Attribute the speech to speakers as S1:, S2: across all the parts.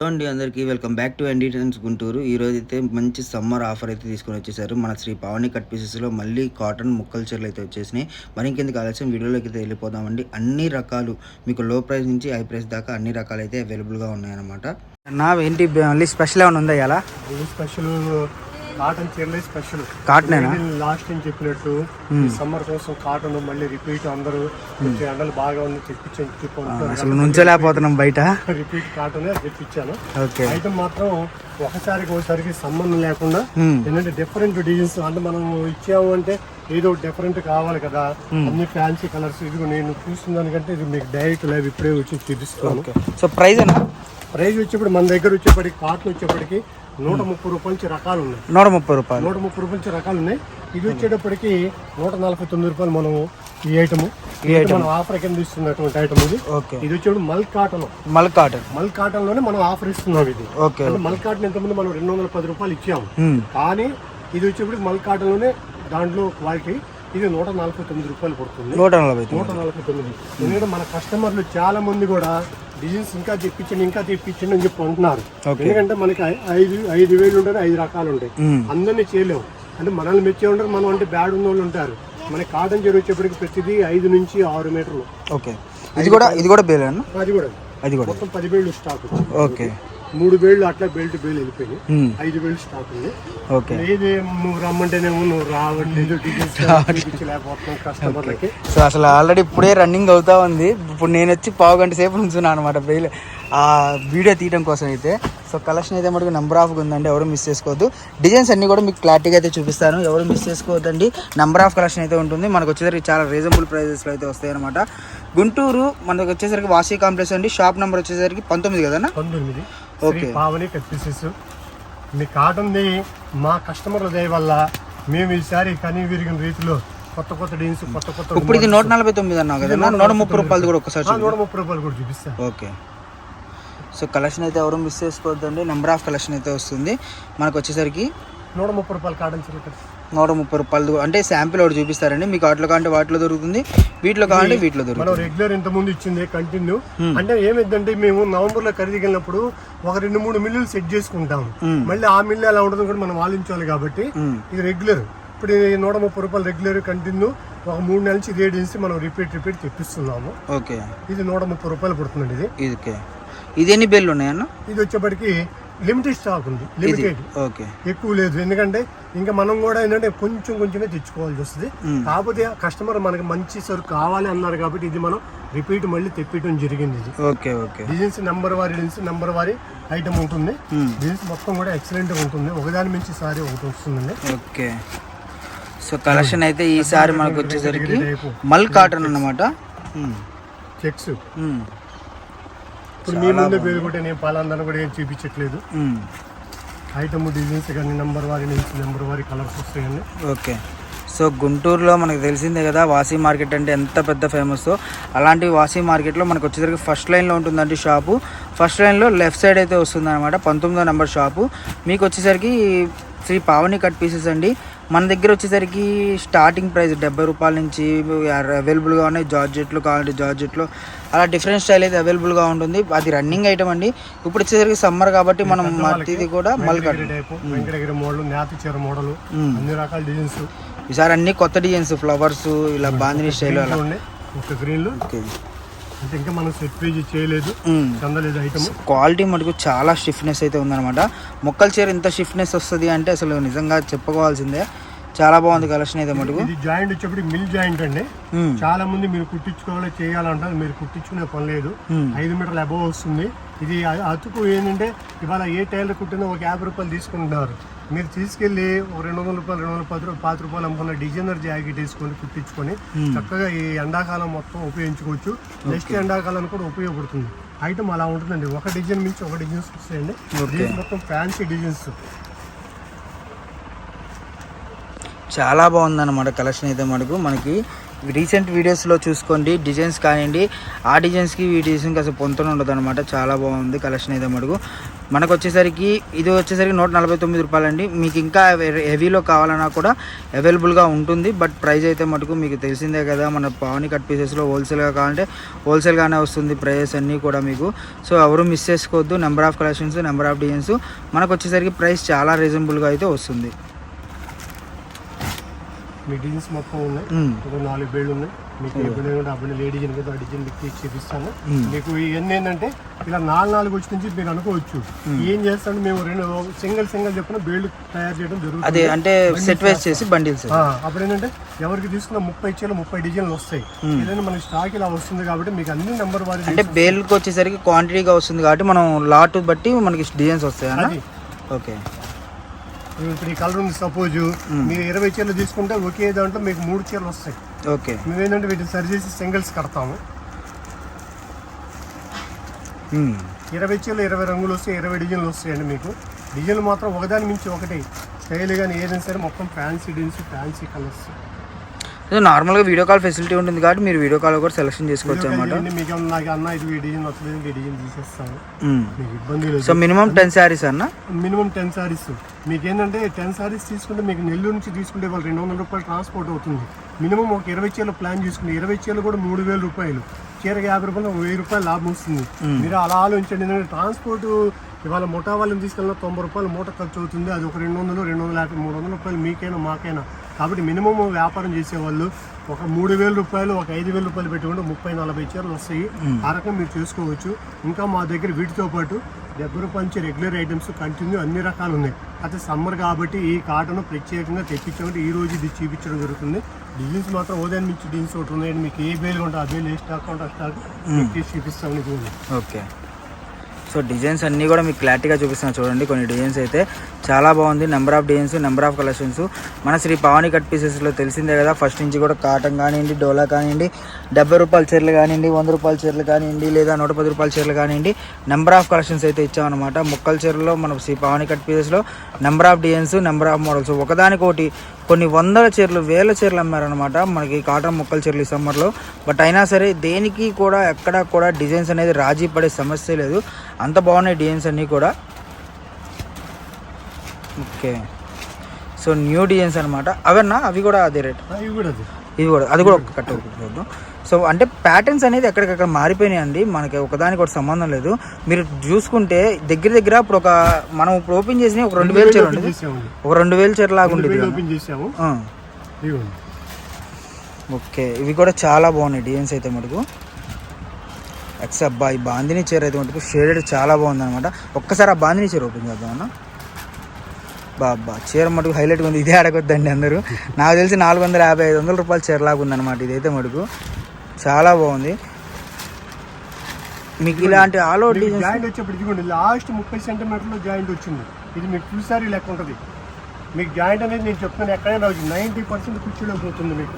S1: అండి అందరికీ welcome back to ఎండిటెన్స్ Guntur. ఈరోజు అయితే మంచి సమ్మర్ ఆఫర్ అయితే తీసుకొని వచ్చేసారు. మన శ్రీ పావని కట్ పీసెస్లో మళ్ళీ కాటన్ ముక్కల చీరలు అయితే వచ్చేసినాయి. మరి ఇంకెందుకు ఆలస్యం వీడియోలోకి అయితే వెళ్ళిపోదామండి. అన్ని రకాలు మీకు లో ప్రైస్ నుంచి హై ప్రైస్ దాకా అన్ని రకాలు అయితే అవైలబుల్గా ఉన్నాయన్నమాట.
S2: నా ఏంటి మళ్ళీ స్పెషల్ ఏమైనా ఉందా ఇలా
S3: స్పెషల్ కాటన్ చీరలే స్పెషల్.
S2: కాటన్
S3: లాస్ట్ టైం చెప్పినట్టు సమ్మర్ కోసం కాటన్ మళ్ళీ రిపీట్ అందరూ ఎండలు బాగా ఉంది తెప్పించాను.
S2: అసలు నుంచోలేకపోతున్నాం బయట.
S3: రిపీట్ కాటన్ తెప్పించాను.
S2: ఐటమ్
S3: మాత్రం ఒకసారికి సంబంధం లేకుండా ఏంటంటే డిఫరెంట్ డిజైన్స్ అంటే మనం ఇచ్చాము అంటే ఏదో డిఫరెంట్ కావాలి కదా. అన్ని ఫ్యాన్సీ కలర్స్ ఇదిగో నేను చూసిన దానికంటే ఇది మీకు డైరెక్ట్ లైవ్ ఇప్పుడే వచ్చి చూపిస్తాను.
S2: సో ప్రైస్
S3: వచ్చేప్పుడు మన దగ్గర వచ్చేప్పటికి కాటన్ వచ్చేప్పటికి 130 రూపాయల నుంచి రకాలు ఉన్నాయి.
S2: 130 రూపాయలు
S3: 130 రూపాయల నుంచి రకాలు ఉన్నాయి. ఇది వచ్చేటప్పటికి 149 రూపాయలు. మనం ఈ ఐటమ్ మనం ఆఫర్ కింద ఇస్తున్నటువంటి ఐటమ్ ఇది. ఇది వచ్చేప్పుడు మల్ కాటన్ లోనే మనం ఆఫర్ ఇస్తున్నాం. ఇది మల్ కాటన్ ఇంతకుముందు మనం 210 రూపాయలు ఇచ్చాము. కానీ ఇది వచ్చేప్పుడు మల్ కాటన్ లోనే దాంట్లో క్వాలిటీ ఇది 149 రూపాయలు పడుతుంది. 149. ఎందుకంటే మన కస్టమర్లు చాలా మంది కూడా డిజైన్స్ ఇంకా తెప్పించండి అని చెప్పి అంటున్నారు. ఎందుకంటే మనకి 5,000 ఉంటారు, 5 రకాలు ఉంటాయి. అందరినీ చేయలేము. అంటే మనల్ని మెచ్చే ఉంటారు, మనం అంటే బ్యాడ్ ఉన్న వాళ్ళు ఉంటారు. మనకి కాటన్ చీర వచ్చేప్పటికి ప్రతిదీ 5 నుంచి 6 మీటర్లు.
S2: ఇది కూడా
S3: మొత్తం 10 బేళ్ళు స్టాక్ వచ్చింది. 3 బేళ్ళు అట్లా బెల్ట్ బేలు వెళ్ళిపోయింది. 5 బేళ్ళు స్టాక్ ఉంది. ఏది నువ్వు రమ్మంటేనేమో నువ్వు రావట్లేదు, లేకపోతున్నావు కస్టమర్లకి.
S2: సో అసలు ఆల్రెడీ ఇప్పుడే రన్నింగ్ అవుతా ఉంది. ఇప్పుడు నేను వచ్చి పావు గంట సేపు ఉంచున్నాను అనమాట బెయిల్ ఆ వీడియో తీయడం కోసం అయితే. సో కలెక్షన్ అయితే మటుకు నెంబర్ ఆఫ్ ఉందండి, ఎవరు మిస్ చేసుకోవద్దు. డిజైన్స్ అన్ని కూడా మీకు క్లారిటీగా అయితే చూపిస్తాను, ఎవరు మిస్ చేసుకోవద్దండి. నెంబర్ ఆఫ్ కలెక్షన్ అయితే ఉంటుంది. మనకు వచ్చేసరికి చాలా రీజనబుల్ ప్రైజెస్లో అయితే వస్తాయి అనమాట. గుంటూరు మనకు వచ్చేసరికి వాసీ కాంప్లెక్స్ అండి. షాప్ నెంబర్ వచ్చేసరికి 19 కదా.
S3: 19 పావని కట్ పీసెస్. మీ కాటన్ది మా కస్టమర్ల దయ వల్ల మేము ఈసారి కనీ విరిగిన రీతిలో కొత్త డిజైన్స్ కొత్త.
S2: ఇప్పుడు ఇది 149 అన్నావు కదా, 130 రూపాయలు కూడా ఒకసారి
S3: 130 రూపాయలు కూడా చూపిస్తాను.
S2: ఓకే. సో కలెక్షన్ అయితే ఎవరు మిస్ చేసుకోవద్దండి. నెంబర్ ఆఫ్ కలెక్షన్ అయితే వస్తుంది. మనకు వచ్చేసరికి
S3: 130 రూపాయలు కాటన్ చీర.
S2: 130 రూపాయలు అంటే శాంపిల్ ఒకటి చూపిస్తారండి. మీకు వాటిలో కావాలంటే వాటిలో దొరుకుతుంది, వీటిలో కావాలంటే వీటిలో దొరుకుతుంది.
S3: మనం రెగ్యులర్ ఇంత ముందు ఇచ్చింది కంటిన్యూ. అంటే ఏమైందంటే మేము నవంబర్ లో ఖరీదుకి వెళ్ళినప్పుడు ఒక 2-3 మిల్లులు సెట్ చేసుకుంటాము. మళ్ళీ ఆ మిల్లు ఎలా ఉంటుందో కూడా మనం ఆలోచించాలి. కాబట్టి ఇది రెగ్యులర్. ఇప్పుడు 130 రూపాయలు రెగ్యులర్ కంటిన్యూ. ఒక 3 నెలల నుంచి ఇదే డిజైన్స్ మనం రిపీట్ తెప్పిస్తున్నాము.
S2: ఓకే.
S3: ఇది 130 రూపాయలు పడుతుందండి.
S2: ఇది ఎన్ని బేళ్ళు ఉన్నాయన్న?
S3: ఇది వచ్చేప్పటికి లిమిటెడ్ స్టాక్ ఉంది. లిమిటెడ్, ఎక్కువ లేదు. ఎందుకంటే ఇంకా మనం కూడా ఏంటంటే కొంచెమే తెచ్చుకోవాల్సి వస్తుంది. కాకపోతే కస్టమర్ మనకి మంచి సరుకు కావాలి అన్నారు కాబట్టి ఇది మనం రిపీట్ మళ్ళీ తెప్పించడం జరిగింది. ఇది డిజైన్స్ నెంబర్ వారి ఐటమ్ ఉంటుంది. డిజైన్స్ మొత్తం కూడా ఎక్సలెంట్ ఉంటుంది. ఒకదాని మించి సారీ ఒకటి వస్తుందండి.
S2: ఓకే. సో కలెక్షన్ అయితే ఈసారి మనకు వచ్చేసరికి మల్ కాటన్ అన్నమాట.
S3: చెక్స్ ఇప్పుడు మీ ముందే పేరు కూడా నేను పాలందరూ కూడా ఏం చూపించట్లేదు. ఐటమ్ డిజైన్స్ కానీ నెంబర్ వారి కలర్స్ వస్తాయండి.
S2: ఓకే. సో గుంటూరులో మనకు తెలిసిందే కదా వాసీ మార్కెట్ అంటే ఎంత పెద్ద ఫేమస్. అలాంటి వాసీ మార్కెట్లో మనకు వచ్చేసరికి ఫస్ట్ లైన్లో ఉంటుందండి షాపు. ఫస్ట్ లైన్లో లెఫ్ట్ సైడ్ అయితే వస్తుంది అనమాట. 19వ నెంబర్ షాపు. మీకు వచ్చేసరికి శ్రీ పావని కట్ పీసెస్ అండి. మన దగ్గర వచ్చేసరికి స్టార్టింగ్ ప్రైస్ 70 రూపాయల నుంచి అవైలబుల్గా ఉన్నాయి. జార్జెట్లు కావాలంటే జార్జెట్లో అలా డిఫరెంట్ స్టైల్ అయితే అవైలబుల్గా ఉంటుంది. అది రన్నింగ్ ఐటమ్ అండి. ఇప్పుడు వచ్చేసరికి సమ్మర్ కాబట్టి మనం మట్టిది కూడా
S3: వెంకటగిరి మోడల్, నేతి చీర మోడల్, అన్ని రకాల డిజైన్స్.
S2: ఈసారి అన్ని కొత్త డిజైన్స్, ఫ్లవర్స్ ఇలా బాందిని స్టైల్ అలా
S3: గ్రీన్ లో. ఇంకా మనం సెట్ పేజ్ చేయలేదు, చందలేదు ఐటమ్.
S2: క్వాలిటీ మటుకు చాలా స్టిఫ్నెస్ అయితే ఉందన్నమాట. మొక్కల చీర ఇంత స్టిఫ్నెస్ వస్తుంది అంటే అసలు నిజంగా చెప్పుకోవాల్సిందే. చాలా బాగుంది కలెక్షన్ అయితే మటుకు.
S3: ఇది జాయింట్ వచ్చేప్పుడు మిల్ జాయింట్ అండి. చాలా మంది మీరు కుట్టించుకోవాలి చేయాలంటారు, మీరు కుట్టించుకునే పని లేదు. 5 మీటర్ల అబోవ్ వస్తుంది. ఇది అతుకు ఏంటంటే ఇవాళ ఏ టైలర్ కుట్టినా ఒక 50 రూపాయలు తీసుకుంటున్నారు. మీరు తీసుకెళ్లి ఒక 200 రూపాయలు 210 రూపాయలు 5 రూపాయలు అమ్ముకున్న డిజైనర్ జాకెట్ వేసుకొని కుట్టించుకొని చక్కగా ఈ ఎండాకాలం మొత్తం ఉపయోగించుకోవచ్చు. నెక్స్ట్ ఎండాకాలం కూడా ఉపయోగపడుతుంది. ఐటమ్ అలా ఉంటుందండి. ఒక డిజైన్ మించి ఒక డిజైన్స్ వస్తాయండి. మొత్తం ఫ్యాన్సీ డిజైన్స్.
S2: చాలా బాగుందన్నమాట కలెక్షన్ అయితే మనకు. మనకి రీసెంట్ వీడియోస్లో చూసుకోండి, డిజైన్స్ కానివ్వండి, ఆ డిజైన్స్కి ఈ డిజైన్కి అసలు పొంతన ఉండదు అనమాట. చాలా బాగుంది కలెక్షన్ అయితే మటుకు. మనకు వచ్చేసరికి ఇది వచ్చేసరికి 149 రూపాయలండి. మీకు ఇంకా హెవీలో కావాలన్నా కూడా అవైలబుల్గా ఉంటుంది. బట్ ప్రైస్ అయితే మటుకు మీకు తెలిసిందే కదా, మన పావని కట్ పీసెస్లో హోల్సేల్గా కావాలంటే హోల్సేల్గానే వస్తుంది ప్రైజెస్ అన్నీ కూడా మీకు. సో ఎవరు మిస్ చేసుకోవద్దు. Number of collections, number of designs. మనకు వచ్చేసరికి ప్రైస్ చాలా రీజనబుల్గా అయితే వస్తుంది.
S3: మీ డిజైన్స్ మొత్తం ఉన్నాయి, ఒక 4 బేళ్ళు ఉన్నాయి. మీకు అబ్బాయి లేడీ కదా ఆ డిజైన్ మీకు తీసి చూపిస్తాను. మీకు ఇవన్నీ ఏంటంటే ఇలా 4 వచ్చి నుంచి మీరు అనుకోవచ్చు ఏం చేస్తాను మేము 2 సింగిల్ చెప్పిన బేళ్ళు తయారు చేయడం జరుగుతుంది.
S2: అదే అంటే సెట్ వైస్ చేసి బండిల్స్.
S3: అప్పుడు ఏంటంటే ఎవరికి తీసుకున్న 30 చీరలు 30 డిజైన్లు వస్తాయి. ఏదైనా మనకి స్టాక్ ఇలా వస్తుంది కాబట్టి మీకు అన్ని నెంబర్ వారి
S2: అంటే బేల్కి వచ్చేసరికి క్వాంటిటీగా వస్తుంది కాబట్టి మనం లాట్ బట్టి మనకి డిజైన్స్ వస్తాయి. ఓకే,
S3: ఇప్పుడు ఈ కలర్ ఉంది సపోజ్ మీరు 20 చీరలు తీసుకుంటే ఒకే దాంట్లో మీకు 3 చీరలు వస్తాయి.
S2: ఓకే,
S3: మేము ఏంటంటే వీటిని సరి చేసి సింగిల్స్ కడతాము. 20 చీరలు 20 రంగులు వస్తాయి, 20 డిజైన్లు వస్తాయండి. మీకు డిజైన్లు మాత్రం ఒకదాని మించి ఒకటి స్టైల్ కానీ ఏదైనా సరే మొత్తం ఫ్యాన్సీ డిజైన్స్, ఫ్యాన్సీ కలర్స్.
S2: నార్మల్గా వీడియో కాల్ ఫెసిలిటీ ఉంటుంది కాబట్టి మీరు వీడియో కాల్ కూడా సెలెక్షన్ చేసుకోవచ్చు అనమాట.
S3: మీకు నాకు అన్న ఇది డిజైన్ వస్తుంది, ఈ డిజైన్ తీసేస్తాను, మీకు ఇబ్బంది లేదు.
S2: సో మినిమం 10 శారీస్ అన్న,
S3: మినిమం 10 శారీస్. మీకు ఏంటంటే 10 శారీస్ తీసుకుంటే మీకు నెల్లూరు నుంచి తీసుకుంటే వాళ్ళు 200 రూపాయలు ట్రాన్స్పోర్ట్ అవుతుంది. మినిమం ఒక 20 చీరలు ప్లాన్ చేసుకుంటే 20 చీరలు కూడా 3000 రూపాయలు, చీరకి 50 రూపాయలు, 1000 రూపాయలు లాభం వస్తుంది. మీరు అలా ఆలోచించండి. ఎందుకంటే ట్రాన్స్పోర్ట్ ఇవాళ ముఠా వాళ్ళని తీసుకెళ్ళిన 90 రూపాయలు మూట ఖర్చు అవుతుంది. అది ఒక 200, 250, 300 రూపాయలు మీకైనా మాకైనా. కాబట్టి మినిమం వ్యాపారం చేసేవాళ్ళు ఒక 3000 రూపాయలు, ఒక 5000 రూపాయలు పెట్టుకుంటే 30-40 చీరలు వస్తాయి. ఆ రకం మీరు చేసుకోవచ్చు. ఇంకా మా దగ్గర వీటితో పాటు 70 రూపాయల నుంచి రెగ్యులర్ ఐటమ్స్ కంటిన్యూ అన్ని రకాలు ఉన్నాయి. అయితే సమ్మర్ కాబట్టి ఈ కాటన్ ప్రత్యేకంగా తెప్పించామంటే ఈ రోజు ఇది చూపించడం జరుగుతుంది. డిజైన్స్ మాత్రం ఉదయం నుంచి డిజైన్స్ ఒకటి ఉన్నాయండి. మీకు ఏ బేలు ఉంటే ఆ బేలు, ఏ స్టాక్ ఉంటే ఆ స్టాక్ చూపిస్తామని.
S2: ఓకే, సో డిజైన్స్ అన్నీ కూడా మీకు క్లారిటీగా చూపిస్తున్నాను చూడండి. కొన్ని డిజైన్స్ అయితే చాలా బాగుంది. Number of designs, number of collections. మన శ్రీ పావని కట్ పీసెస్లో తెలిసిందే కదా, ఫస్ట్ నుంచి కూడా కాటన్ కానివ్వండి, డోలా కానివ్వండి, 70 రూపాయల చీరలు కానివ్వండి, 100 రూపాయల చీరలు కానివ్వండి, లేదా 110 రూపాయల చీరలు కానివ్వండి, నెంబర్ ఆఫ్ కలెక్షన్స్ అయితే ఇచ్చామన్నమాట. ముక్కల చీరలో మన శ్రీ పావని కట్ పీసెస్లో number of designs, number of models, ఒకదానికొకటి కొన్ని వందల చీరలు, వేల చీరలు అమ్మారనమాట మనకి కాటన్ ముక్కల చీరలు ఈ సమ్మర్లో. బట్ అయినా సరే దేనికి కూడా ఎక్కడా కూడా డిజైన్స్ అనేది రాజీ పడే సమస్య లేదు, అంత బాగున్నాయి డిజైన్స్ అన్నీ కూడా. ఓకే, సో న్యూ డిజైన్స్ అనమాట అవన్నా, అవి కూడా అదే రేట్, ఇవి కూడా అది కూడా ఒక కట్ చూద్దాం. సో అంటే ప్యాటర్న్స్ అనేది ఎక్కడికక్కడ మారిపోయినాయండి, మనకి ఒకదానికి ఒకటి సంబంధం లేదు. మీరు చూసుకుంటే దగ్గర ఇప్పుడు మనం ఇప్పుడు ఓపెన్ చేసిన ఒక 2000 చీర ఉండేది, ఒక 2000 చీర లాగా ఉండేది. ఓకే, ఇవి కూడా చాలా బాగున్నాయి డిజైన్స్ అయితే మటుకు. అబ్బా, ఈ బాందిని చీర అయితే మటుకు షేడెడ్ చాలా బాగుంది అనమాట. ఒక్కసారి ఆ బాందిని చీర ఓపెన్ చేద్దామన్నా. బాబా, చీర మటుకు హైలైట్గా ఉంది. ఇదే అడగొద్దండి అందరూ, నాకు తెలిసి 450-500 రూపాయల చీరలాగా ఉందన్నమాట ఇదైతే మటుకు. చాలా బాగుంది. మీకు ఇలాంటి ఆల్ ఓవర్
S3: జాయింట్ వచ్చేప్పటికి లాస్ట్ 30 సెంటీమీటర్లో జాయింట్ వచ్చింది. ఇది మీకు ఫుల్ సారీ లెక్క ఉంటుంది. మీకు జాయింట్ అనేది నేను చెప్తాను ఎక్కడైనా 90% కుర్చీలో పోతుంది మీకు.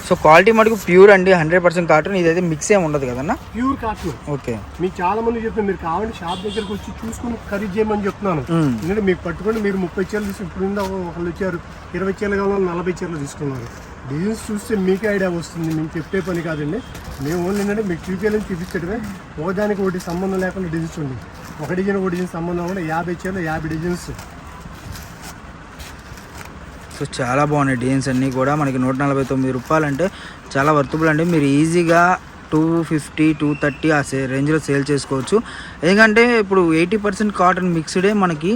S2: సో క్వాలిటీ మటుకు ప్యూర్ అండి, 100% కాటన్. ఇదైతే మిక్స్ ఏమి ఉండదు కదన్నా,
S3: ప్యూర్ కాటన్.
S2: ఓకే,
S3: మీకు చాలా మంది చెప్తున్నారు మీరు కావాలంటే షాప్ దగ్గరకు వచ్చి చూసుకుని ఖరీదు చేయమని చెప్తున్నాను. ఎందుకంటే మీకు పట్టుకొని మీరు 30 చీరలు తీసుకుని, ఇప్పుడు ఒకళ్ళు వచ్చారు 20 చీరలు కావాలని 40 చీరలు తీసుకున్నారు. డిజైన్స్ చూస్తే మీకే ఐడియా వస్తుంది, మేము చెప్పే పని కాదండి. మేము ఓన్లీ ఏంటంటే మీకు చూపించాలని చూపించడమే. ఒకదానికి ఒకటి సంబంధం లేకుండా డిజైన్స్ ఉంది, ఒక డిజైన్ ఒక డిజైన్ సంబంధం కూడా 50 చీరలు 50 డిజైన్స్.
S2: సో చాలా బాగున్నాయి డిజైన్స్ అన్నీ కూడా. మనకి 149 రూపాయలు అంటే చాలా వర్తబుల్ అండి. మీరు ఈజీగా 250, 230 ఆ రేంజ్లో సేల్ చేసుకోవచ్చు. ఎందుకంటే ఇప్పుడు 80% కాటన్ మిక్స్డే మనకి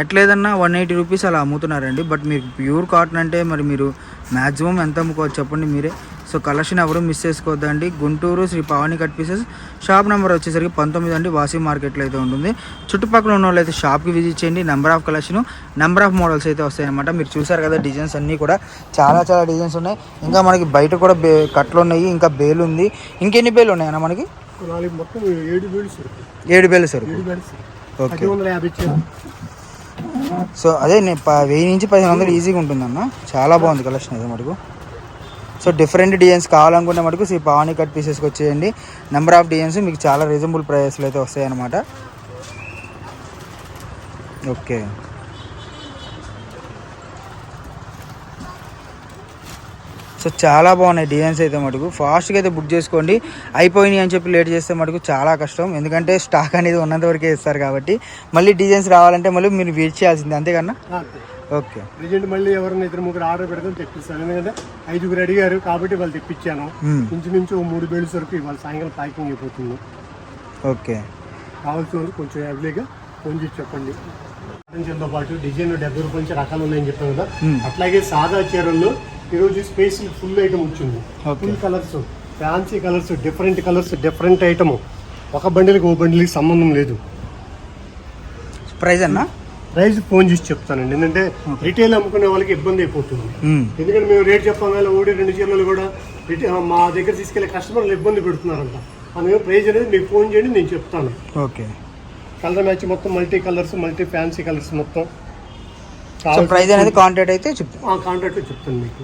S2: ఎట్లేదన్నా 180 రూపీస్ అలా అమ్ముతున్నారండి. బట్ మీరు ప్యూర్ కాటన్ అంటే మరి మీరు మ్యాక్సిమం ఎంత అమ్ముకోవచ్చు చెప్పండి మీరే. సో కలెక్షన్ ఎవరు మిస్ చేసుకోవద్దండి. Guntur Shri Pavani cut pieces shop number వచ్చేసరికి 19 అండి, వాసి మార్కెట్లో అయితే ఉంటుంది. చుట్టుపక్కల ఉన్న వాళ్ళు అయితే షాప్కి విజిట్ చేయండి. Number of collection, number of models అయితే వస్తాయన్నమాట. మీరు చూసారు కదా డిజైన్స్ అన్నీ కూడా చాలా డిజైన్స్ ఉన్నాయి. ఇంకా మనకి బయట కూడా కట్లు ఉన్నాయి, ఇంకా బేలు ఉంది. ఇంకెన్ని బేలు ఉన్నాయన్న మనకి?
S3: మొత్తం 7
S2: బేలు సరుకు. ఓకే, సో అదే 1000 నుంచి 1500 ఈజీగా ఉంటుందన్న. చాలా బాగుంది కలెక్షన్ అయితే మటుకు. సో డిఫరెంట్ డిజైన్స్ కావాలనుకుంటే మటుకు శ్రీ పావని కట్ పీసెస్కి వచ్చేయండి. నెంబర్ ఆఫ్ డిజైన్స్ మీకు చాలా రీజనబుల్ ప్రైస్లో అయితే వస్తాయి అన్నమాట. ఓకే, సో చాలా బాగున్నాయి డిజైన్స్ అయితే మటుకు ఫాస్ట్గా అయితే బుక్ చేసుకోండి. అయిపోయినాయి అని చెప్పి లేట్ చేస్తే మటుకు చాలా కష్టం, ఎందుకంటే స్టాక్ అనేది ఉన్నంత వరకే ఇస్తారు కాబట్టి మళ్ళీ డిజైన్స్ రావాలంటే మళ్ళీ మీరు వెయిట్ చేయాల్సిందే, అంతేకన్నా. ఓకే,
S3: ప్రజెంట్ మళ్ళీ ఎవరైనా 2-3 ఆర్డర్ పెడతాం తెప్పిస్తాను, ఎందుకంటే 5 అడిగారు కాబట్టి వాళ్ళు తెప్పించాను. ఇంచుమించు 3 బేల్స్ వరకు ఇవాళ సాయంకాలం ప్యాకింగ్ అయిపోతుంది.
S2: ఓకే,
S3: కావాల్సిన వాళ్ళు కొంచెం అవైలబుల్గా ఫోన్ చేసి చెప్పండి. తో పాటు డిజైన్ 70 రూపాయల నుంచి రకాలు ఉన్నాయని చెప్పాను కదా, అట్లాగే సాదా చీరల్లో ఈరోజు స్పేస్ ఫుల్ ఐటమ్ వచ్చింది. Full colours, fancy colours, different item. ఒక బండిల్కి ఓ బండిల్కి సంబంధం లేదు.
S2: ప్రైస్ అన్నా?
S3: ప్రైస్ ఫోన్ చేసి చెప్తానండి, ఎందుకంటే రిటైల్ అమ్ముకునే వాళ్ళకి ఇబ్బంది అయిపోతుంది. ఎందుకంటే మేము రేట్ చెప్పాం కానీ 1-2 చీరలు కూడా మా దగ్గర తీసుకెళ్లే కస్టమర్లు ఇబ్బంది పెడుతున్నారంట. అందుకే ప్రైస్ అనేది మీకు ఫోన్ చేయండి, నేను చెప్తాను.
S2: ఓకే,
S3: కలర్ మ్యాచ్ మొత్తం multi colours, multi fancy colours మొత్తం.
S2: ప్రైస్ అనేది కాంటాక్ట్ అయితే చెప్తాను,
S3: కాంటాక్ట్ చెప్తాను మీకు.